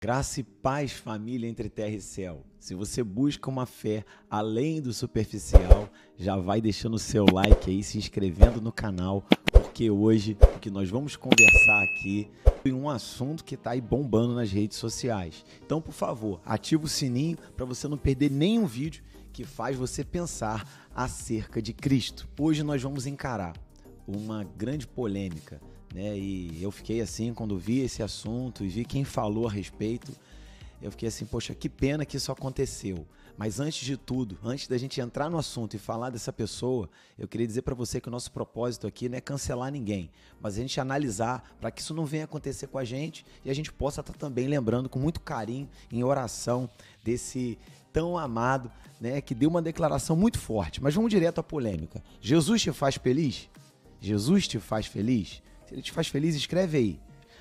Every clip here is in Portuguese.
Graça e paz, família entre terra e céu. Se você busca uma fé além do superficial, já vai deixando o seu like aí, se inscrevendo no canal, porque hoje o que nós vamos conversar aqui é um assunto que está aí bombando nas redes sociais. Então, por favor, ativa o sininho para você não perder nenhum vídeo que faz você pensar acerca de Cristo. Hoje nós vamos encarar uma grande polêmica, né? E eu fiquei assim, quando vi esse assunto e vi quem falou a respeito, eu fiquei assim, poxa, que pena que isso aconteceu. Mas antes de tudo, antes da gente entrar no assunto e falar dessa pessoa, eu queria dizer para você que o nosso propósito aqui não é cancelar ninguém, mas a gente analisar para que isso não venha acontecer com a gente e a gente possa estar também lembrando com muito carinho, em oração, desse tão amado, né, que deu uma declaração muito forte. Mas vamos direto à polêmica. Jesus te faz feliz? Jesus te faz feliz? Se ele te faz feliz, escreve aí.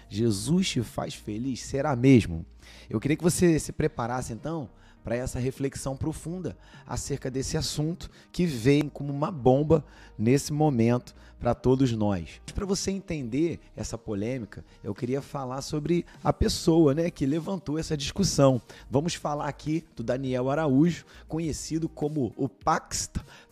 Jesus te faz feliz? Será mesmo? Eu queria que você se preparasse então para essa reflexão profunda acerca desse assunto que vem como uma bomba nesse momento para todos nós. Para você entender essa polêmica, eu queria falar sobre a pessoa, né, que levantou essa discussão. Vamos falar aqui do Daniel Araújo, conhecido como o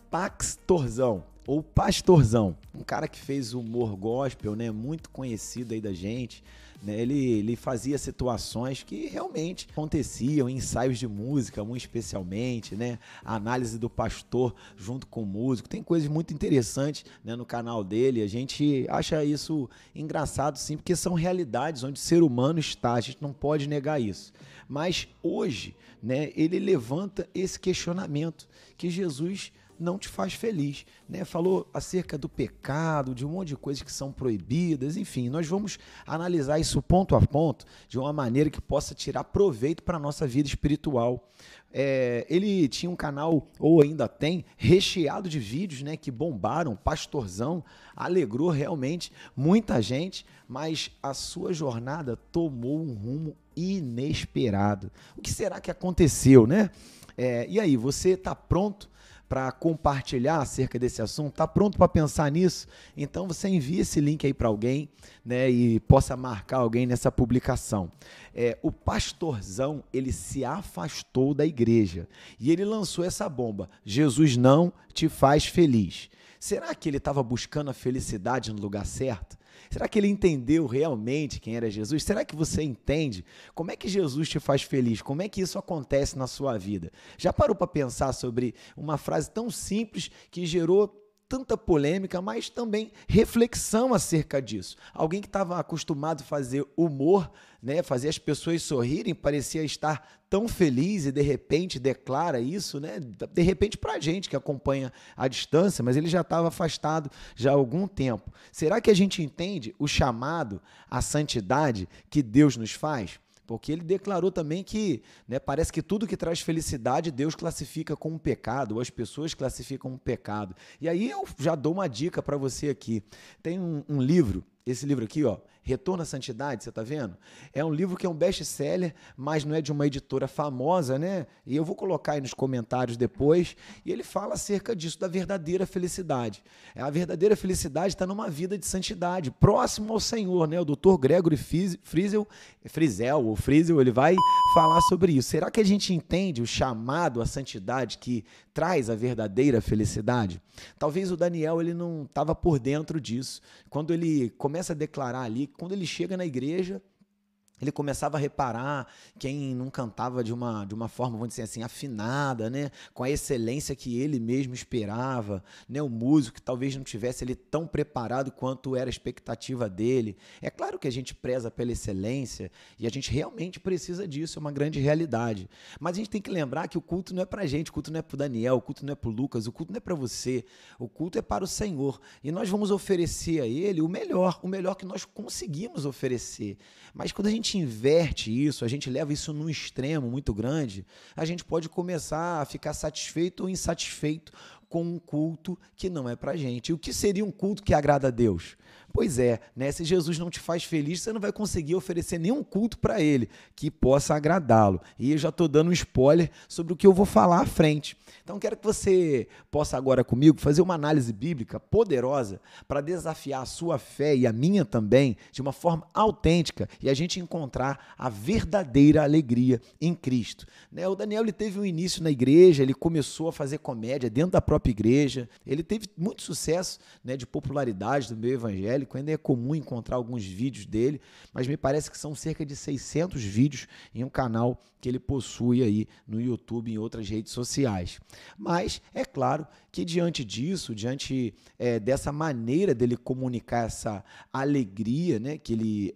Pastorzão. Ou Pastorzão, um cara que fez humor gospel, né, muito conhecido aí da gente, né, ele fazia situações que realmente aconteciam, ensaios de música, muito especialmente, né, a análise do pastor junto com o músico, tem coisas muito interessantes, né, no canal dele, a gente acha isso engraçado sim, porque são realidades onde o ser humano está, a gente não pode negar isso, mas hoje, né, ele levanta esse questionamento, que Jesus não te faz feliz, né? Falou acerca do pecado, de um monte de coisas que são proibidas, enfim, nós vamos analisar isso ponto a ponto, de uma maneira que possa tirar proveito para a nossa vida espiritual. Ele tinha um canal, ou ainda tem, recheado de vídeos, né, que bombaram, Pastorzão, alegrou realmente muita gente, mas a sua jornada tomou um rumo inesperado. O que será que aconteceu, né? E aí, você está pronto para compartilhar acerca desse assunto? Está pronto para pensar nisso? Então você envia esse link aí para alguém, né, e possa marcar alguém nessa publicação. O Pastorzão, ele se afastou da igreja e ele lançou essa bomba: Jesus não te faz feliz. Será que ele estava buscando a felicidade no lugar certo? Será que ele entendeu realmente quem era Jesus? Será que você entende como é que Jesus te faz feliz? Como é que isso acontece na sua vida? Já parou para pensar sobre uma frase tão simples que gerou tanta polêmica, mas também reflexão acerca disso? Alguém que estava acostumado a fazer humor, né, fazer as pessoas sorrirem, parecia estar tão feliz e de repente declara isso, né? De repente para a gente que acompanha à distância, mas ele já estava afastado já há algum tempo. Será que a gente entende o chamado à santidade que Deus nos faz? Porque ele declarou também que, né, parece que tudo que traz felicidade Deus classifica como pecado, ou as pessoas classificam como pecado. E aí eu já dou uma dica para você aqui. Tem um livro, esse livro aqui, ó, Retorno à Santidade, você está vendo? É um livro que é um best-seller, mas não é de uma editora famosa, né? E eu vou colocar aí nos comentários depois. E ele fala acerca disso, da verdadeira felicidade. A verdadeira felicidade está numa vida de santidade, próximo ao Senhor, né? O Dr. Gregory Friesel, ele vai falar sobre isso. Será que a gente entende o chamado à santidade que traz a verdadeira felicidade? Talvez o Daniel ele não estava por dentro disso. Quando ele começa a declarar ali, quando ele chega na igreja, ele começava a reparar quem não cantava de uma forma, vamos dizer assim, afinada, né? Com a excelência que ele mesmo esperava, né? O músico que talvez não tivesse ele tão preparado quanto era a expectativa dele. É claro que a gente preza pela excelência e a gente realmente precisa disso, é uma grande realidade. Mas a gente tem que lembrar que o culto não é pra gente, o culto não é pro Daniel, o culto não é pro Lucas, o culto não é para você, o culto é para o Senhor. E nós vamos oferecer a ele o melhor que nós conseguimos oferecer. Mas quando a gente inverte isso, a gente leva isso num extremo muito grande, a gente pode começar a ficar satisfeito ou insatisfeito com um culto que não é pra gente. E o que seria um culto que agrada a Deus? Pois é, né? Se Jesus não te faz feliz, você não vai conseguir oferecer nenhum culto para ele que possa agradá-lo. E eu já estou dando um spoiler sobre o que eu vou falar à frente. Então, quero que você possa agora comigo fazer uma análise bíblica poderosa para desafiar a sua fé e a minha também de uma forma autêntica e a gente encontrar a verdadeira alegria em Cristo. Né? O Daniel ele teve um início na igreja, ele começou a fazer comédia dentro da própria igreja, ele teve muito sucesso, né, de popularidade do meio evangélico, ainda é comum encontrar alguns vídeos dele, mas me parece que são cerca de 600 vídeos em um canal que ele possui aí no YouTube e em outras redes sociais. Mas é claro que diante disso, diante dessa maneira dele comunicar essa alegria, né, que ele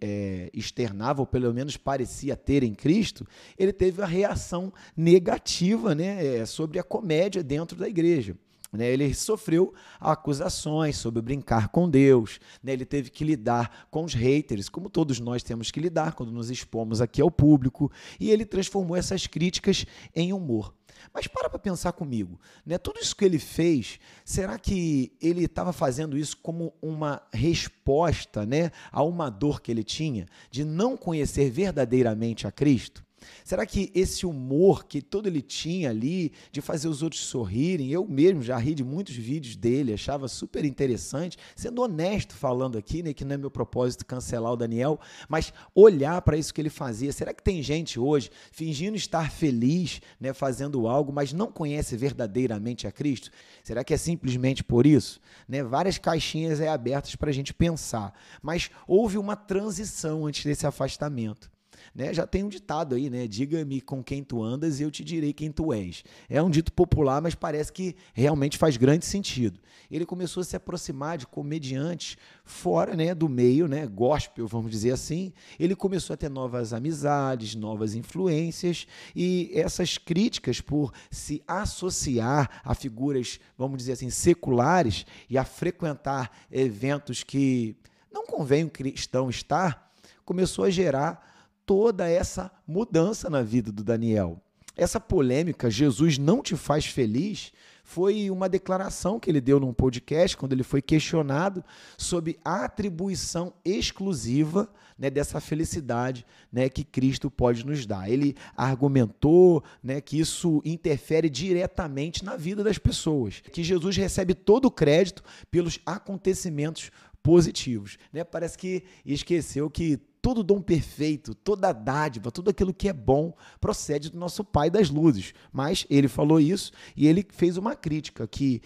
externava, ou pelo menos parecia ter em Cristo, ele teve a reação negativa, né, sobre a comédia dentro da igreja. Ele sofreu acusações sobre brincar com Deus, ele teve que lidar com os haters, como todos nós temos que lidar quando nos expomos aqui ao público, e ele transformou essas críticas em humor. Mas para pensar comigo, né? Tudo isso que ele fez, será que ele estava fazendo isso como uma resposta, né, a uma dor que ele tinha de não conhecer verdadeiramente a Cristo? Será que esse humor que todo ele tinha ali, de fazer os outros sorrirem, eu mesmo já ri de muitos vídeos dele, achava super interessante, sendo honesto falando aqui, né, que não é meu propósito cancelar o Daniel, mas olhar para isso que ele fazia. Será que tem gente hoje fingindo estar feliz, né, fazendo algo, mas não conhece verdadeiramente a Cristo? Será que é simplesmente por isso? Né, várias caixinhas abertas para a gente pensar, mas houve uma transição antes desse afastamento. Né? Já tem um ditado aí, né? Diga-me com quem tu andas e eu te direi quem tu és. É um dito popular, mas parece que realmente faz grande sentido. Ele começou a se aproximar de comediantes fora, né, do meio, né, gospel, vamos dizer assim. Ele começou a ter novas amizades, novas influências, e essas críticas por se associar a figuras, vamos dizer assim, seculares e a frequentar eventos que não convém o cristão estar, começou a gerar toda essa mudança na vida do Daniel. Essa polêmica, Jesus não te faz feliz, foi uma declaração que ele deu num podcast, quando ele foi questionado sobre a atribuição exclusiva, né, dessa felicidade, né, que Cristo pode nos dar. Ele argumentou, né, que isso interfere diretamente na vida das pessoas, que Jesus recebe todo o crédito pelos acontecimentos positivos. Né? Parece que esqueceu que todo dom perfeito, toda dádiva, tudo aquilo que é bom procede do nosso Pai das luzes. Mas ele falou isso e ele fez uma crítica, que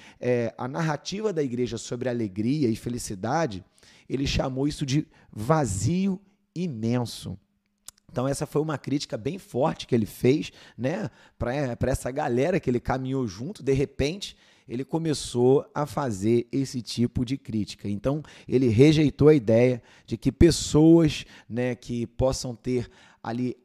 a narrativa da igreja sobre alegria e felicidade, ele chamou isso de vazio imenso. Então essa foi uma crítica bem forte que ele fez, né, para essa galera que ele caminhou junto. De repente, ele começou a fazer esse tipo de crítica. Então, ele rejeitou a ideia de que pessoas, né, que possam ter ali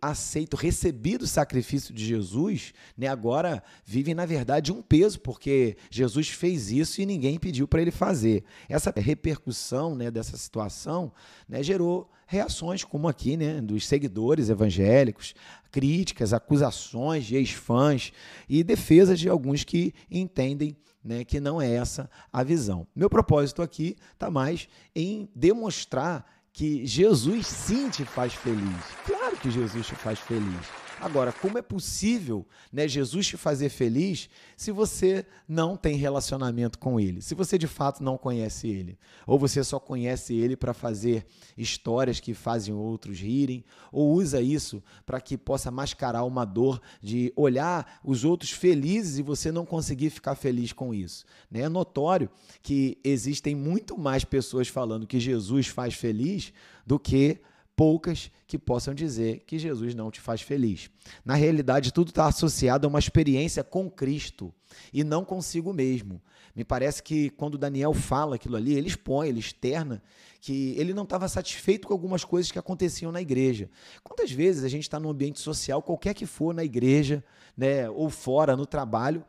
recebido o sacrifício de Jesus, né, agora vivem, na verdade, um peso, porque Jesus fez isso e ninguém pediu para ele fazer. Essa repercussão, né, dessa situação, né, gerou reações como aqui, né, dos seguidores evangélicos, críticas, acusações de ex-fãs e defesas de alguns que entendem, né, que não é essa a visão. Meu propósito aqui está mais em demonstrar que Jesus sim te faz feliz. Claro que Jesus te faz feliz. Agora, como é possível, né, Jesus te fazer feliz se você não tem relacionamento com Ele? Se você de fato não conhece Ele? Ou você só conhece Ele para fazer histórias que fazem outros rirem? Ou usa isso para que possa mascarar uma dor de olhar os outros felizes e você não conseguir ficar feliz com isso? Né? É notório que existem muito mais pessoas falando que Jesus faz feliz do que poucas que possam dizer que Jesus não te faz feliz. Na realidade, tudo está associado a uma experiência com Cristo e não consigo mesmo. Me parece que quando Daniel fala aquilo ali, ele expõe, ele externa que ele não estava satisfeito com algumas coisas que aconteciam na igreja. Quantas vezes a gente está num ambiente social, qualquer que for, na igreja, né, ou fora, no trabalho,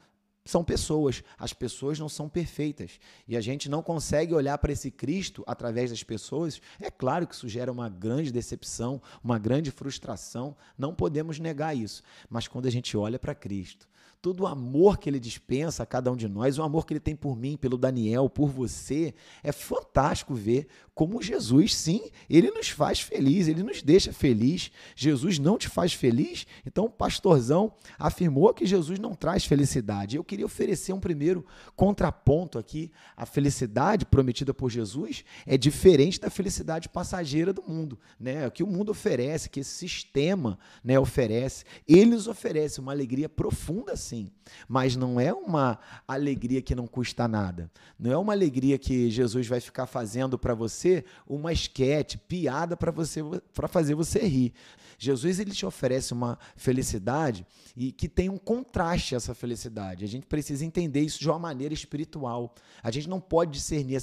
são pessoas. As pessoas não são perfeitas. E a gente não consegue olhar para esse Cristo através das pessoas. É claro que isso gera uma grande decepção, uma grande frustração. Não podemos negar isso. Mas quando a gente olha para Cristo, todo o amor que ele dispensa a cada um de nós, o amor que ele tem por mim, pelo Daniel, por você, é fantástico ver como Jesus, sim, ele nos faz feliz, ele nos deixa feliz. Jesus não te faz feliz? Então o pastorzão afirmou que Jesus não traz felicidade. Eu queria oferecer um primeiro contraponto aqui. A felicidade prometida por Jesus é diferente da felicidade passageira do mundo, né? O que o mundo oferece, que esse sistema, né, oferece, ele nos oferece uma alegria profunda, sim, mas não é uma alegria que não custa nada. Não é uma alegria que Jesus vai ficar fazendo para você uma esquete, piada para fazer você rir. Jesus, ele te oferece uma felicidade e que tem um contraste a essa felicidade. A gente precisa entender isso de uma maneira espiritual. A gente não pode discernir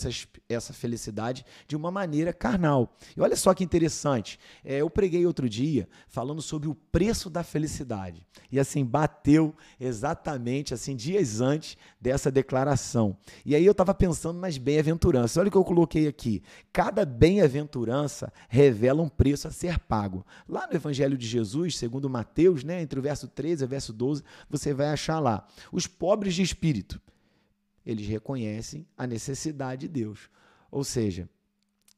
essa felicidade de uma maneira carnal. E olha só que interessante, eu preguei outro dia falando sobre o preço da felicidade. E assim, bateu exatamente assim dias antes dessa declaração. E aí eu estava pensando nas bem-aventuranças. Olha o que eu coloquei aqui. Cada bem-aventurança revela um preço a ser pago. Lá no Evangelho de Jesus, segundo Mateus, né, entre o verso 13 e o verso 12, você vai achar lá. Os pobres de espírito, eles reconhecem a necessidade de Deus. Ou seja,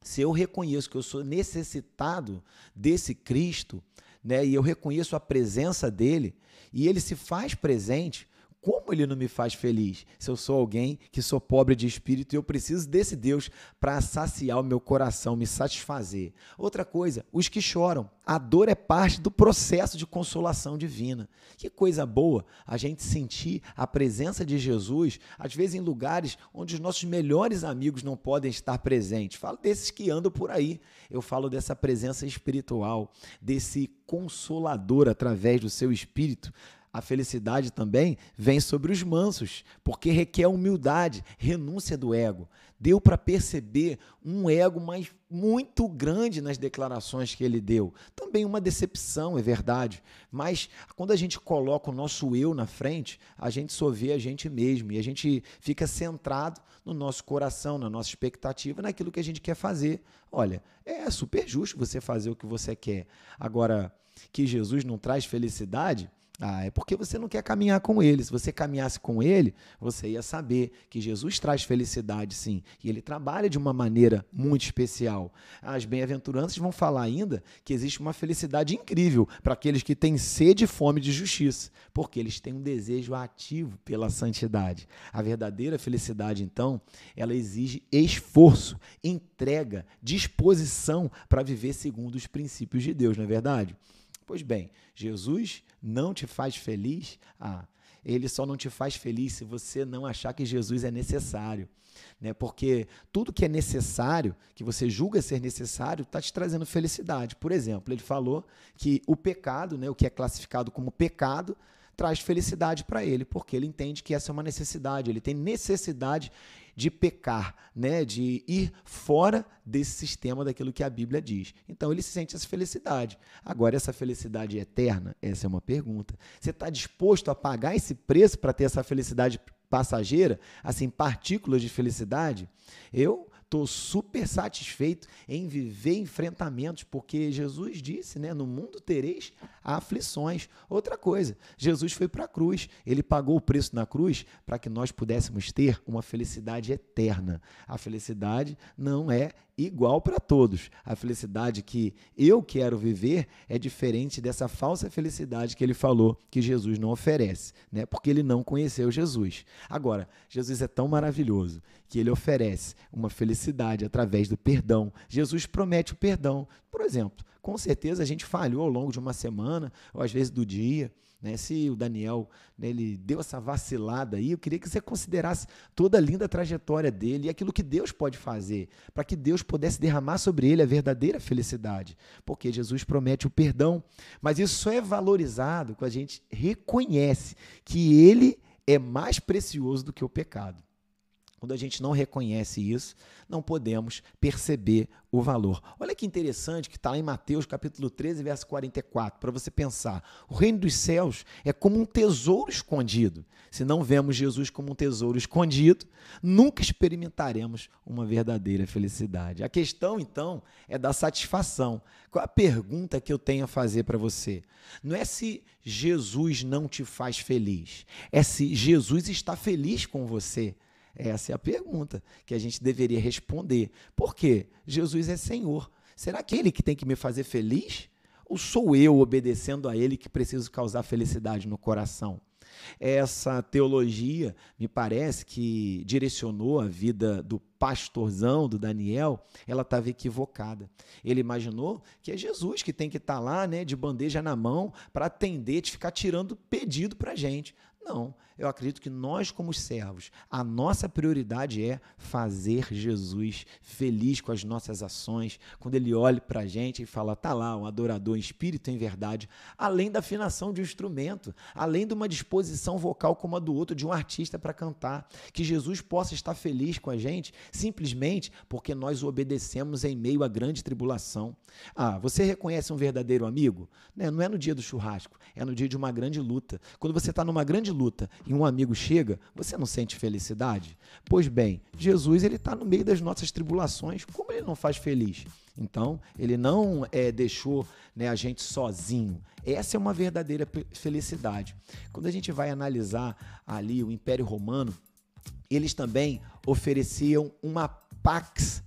se eu reconheço que eu sou necessitado desse Cristo, né, e eu reconheço a presença dele, e ele se faz presente, como ele não me faz feliz se eu sou alguém que sou pobre de espírito e eu preciso desse Deus para saciar o meu coração, me satisfazer? Outra coisa, os que choram. A dor é parte do processo de consolação divina. Que coisa boa a gente sentir a presença de Jesus, às vezes em lugares onde os nossos melhores amigos não podem estar presentes. Falo desses que andam por aí. Eu falo dessa presença espiritual, desse consolador através do seu espírito. A felicidade também vem sobre os mansos, porque requer humildade, renúncia do ego. Deu para perceber um ego mais muito grande nas declarações que ele deu. Também uma decepção, é verdade, mas quando a gente coloca o nosso eu na frente, a gente só vê a gente mesmo e a gente fica centrado no nosso coração, na nossa expectativa, naquilo que a gente quer fazer. Olha, é super justo você fazer o que você quer. Agora, que Jesus não traz felicidade... é porque você não quer caminhar com ele. Se você caminhasse com ele, você ia saber que Jesus traz felicidade, sim. E ele trabalha de uma maneira muito especial. As bem-aventuranças vão falar ainda que existe uma felicidade incrível para aqueles que têm sede e fome de justiça, porque eles têm um desejo ativo pela santidade. A verdadeira felicidade, então, ela exige esforço, entrega, disposição para viver segundo os princípios de Deus, não é verdade? Pois bem, Jesus não te faz feliz? Ele só não te faz feliz se você não achar que Jesus é necessário, né? Porque tudo que é necessário, que você julga ser necessário, está te trazendo felicidade. Por exemplo, ele falou que o pecado, né, o que é classificado como pecado, traz felicidade para ele, porque ele entende que essa é uma necessidade, ele tem necessidade de pecar, né, de ir fora desse sistema daquilo que a Bíblia diz. Então ele sente essa felicidade. Agora, essa felicidade é eterna? Essa é uma pergunta. Você está disposto a pagar esse preço para ter essa felicidade passageira, assim, partículas de felicidade? Eu estou super satisfeito em viver enfrentamentos, porque Jesus disse, né, no mundo tereis aflições. Outra coisa, Jesus foi para a cruz, ele pagou o preço na cruz para que nós pudéssemos ter uma felicidade eterna. A felicidade não é igual para todos. A felicidade que eu quero viver é diferente dessa falsa felicidade que ele falou que Jesus não oferece, né? Porque ele não conheceu Jesus. Agora, Jesus é tão maravilhoso que ele oferece uma felicidade através do perdão. Jesus promete o perdão. Por exemplo, com certeza a gente falhou ao longo de uma semana, ou às vezes do dia, né? Se o Daniel, né, ele deu essa vacilada aí, eu queria que você considerasse toda a linda trajetória dele e aquilo que Deus pode fazer, para que Deus pudesse derramar sobre ele a verdadeira felicidade, porque Jesus promete o perdão, mas isso só é valorizado quando a gente reconhece que ele é mais precioso do que o pecado. Quando a gente não reconhece isso, não podemos perceber o valor. Olha que interessante que está lá em Mateus capítulo 13, verso 44, para você pensar. O reino dos céus é como um tesouro escondido. Se não vemos Jesus como um tesouro escondido, nunca experimentaremos uma verdadeira felicidade. A questão, então, é da satisfação. Qual a pergunta que eu tenho a fazer para você? Não é se Jesus não te faz feliz, é se Jesus está feliz com você. Essa é a pergunta que a gente deveria responder. Por quê? Jesus é Senhor. Será que Ele que tem que me fazer feliz? Ou sou eu, obedecendo a Ele, que preciso causar felicidade no coração? Essa teologia, me parece que direcionou a vida do pastorzão, do Daniel, ela estava equivocada. Ele imaginou que é Jesus que tem que estar lá, né, de bandeja na mão, para atender, de ficar tirando pedido para a gente. Não, eu acredito que nós, como servos, a nossa prioridade é fazer Jesus feliz com as nossas ações. Quando Ele olha para a gente e fala, tá lá, um adorador em espírito e em verdade, além da afinação de um instrumento, além de uma disposição vocal como a do outro, de um artista para cantar, que Jesus possa estar feliz com a gente, simplesmente porque nós o obedecemos em meio à grande tribulação. Ah, você reconhece um verdadeiro amigo? Não é no dia do churrasco, é no dia de uma grande luta. Quando você está numa grande luta e um amigo chega, você não sente felicidade? Pois bem, Jesus ele está no meio das nossas tribulações, como Ele não faz feliz? Então, Ele não deixou, né, a gente sozinho. Essa é uma verdadeira felicidade. Quando a gente vai analisar ali o Império Romano, eles também ofereciam uma pax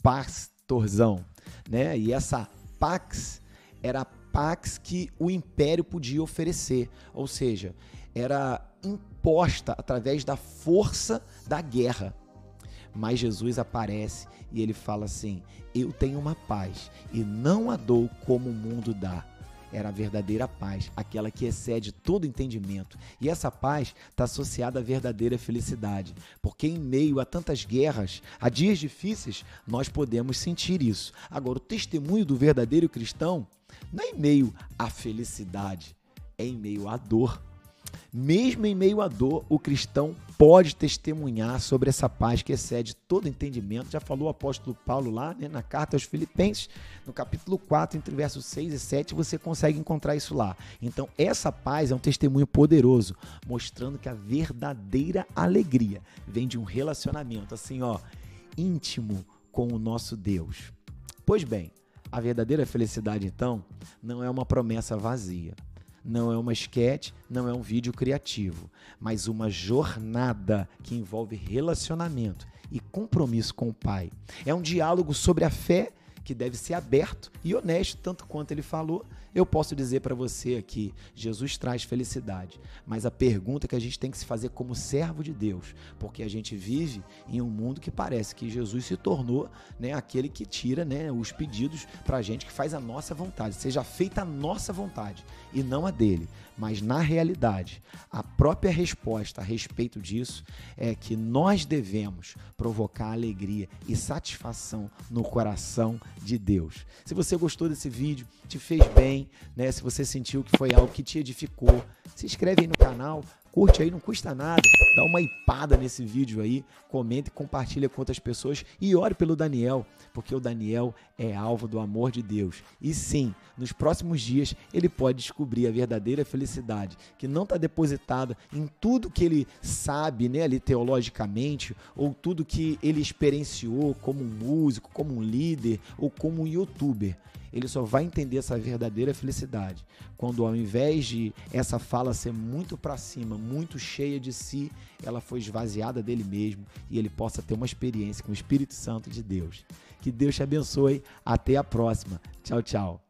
pastorzão, né? E essa pax era a pax que o império podia oferecer, ou seja, era imposta através da força da guerra. Mas Jesus aparece e ele fala assim, eu tenho uma paz e não a dou como o mundo dá. Era a verdadeira paz, aquela que excede todo entendimento. E essa paz está associada à verdadeira felicidade, porque em meio a tantas guerras, a dias difíceis, nós podemos sentir isso. Agora, o testemunho do verdadeiro cristão não é em meio à felicidade, é em meio à dor. Mesmo em meio à dor, o cristão pode testemunhar sobre essa paz que excede todo entendimento. Já falou o apóstolo Paulo lá, né, na carta aos Filipenses, no capítulo 4, entre versos 6 e 7, você consegue encontrar isso lá. Então, essa paz é um testemunho poderoso, mostrando que a verdadeira alegria vem de um relacionamento, assim, íntimo com o nosso Deus. Pois bem, a verdadeira felicidade, então, não é uma promessa vazia. Não é uma esquete, não é um vídeo criativo, mas uma jornada que envolve relacionamento e compromisso com o Pai. É um diálogo sobre a fé que deve ser aberto e honesto, tanto quanto ele falou. Eu posso dizer para você aqui, Jesus traz felicidade, mas a pergunta que a gente tem que se fazer como servo de Deus, porque a gente vive em um mundo que parece que Jesus se tornou, né, aquele que tira, né, os pedidos para a gente, que faz a nossa vontade, seja feita a nossa vontade e não a dele. Mas na realidade, a própria resposta a respeito disso é que nós devemos provocar alegria e satisfação no coração de Deus. Se você gostou desse vídeo, te fez bem, né? Se você sentiu que foi algo que te edificou, se inscreve aí no canal, curte aí, não custa nada, dá uma hipada nesse vídeo aí, comenta e compartilha com outras pessoas e ore pelo Daniel, porque o Daniel é alvo do amor de Deus. E sim, nos próximos dias ele pode descobrir a verdadeira felicidade, que não está depositada em tudo que ele sabe, né, ali teologicamente, ou tudo que ele experienciou como um músico, como um líder ou como um youtuber. Ele só vai entender essa verdadeira felicidade quando, ao invés de essa fala ser muito para cima, muito cheia de si, ela foi esvaziada dele mesmo e ele possa ter uma experiência com o Espírito Santo de Deus. Que Deus te abençoe. Até a próxima. Tchau, tchau.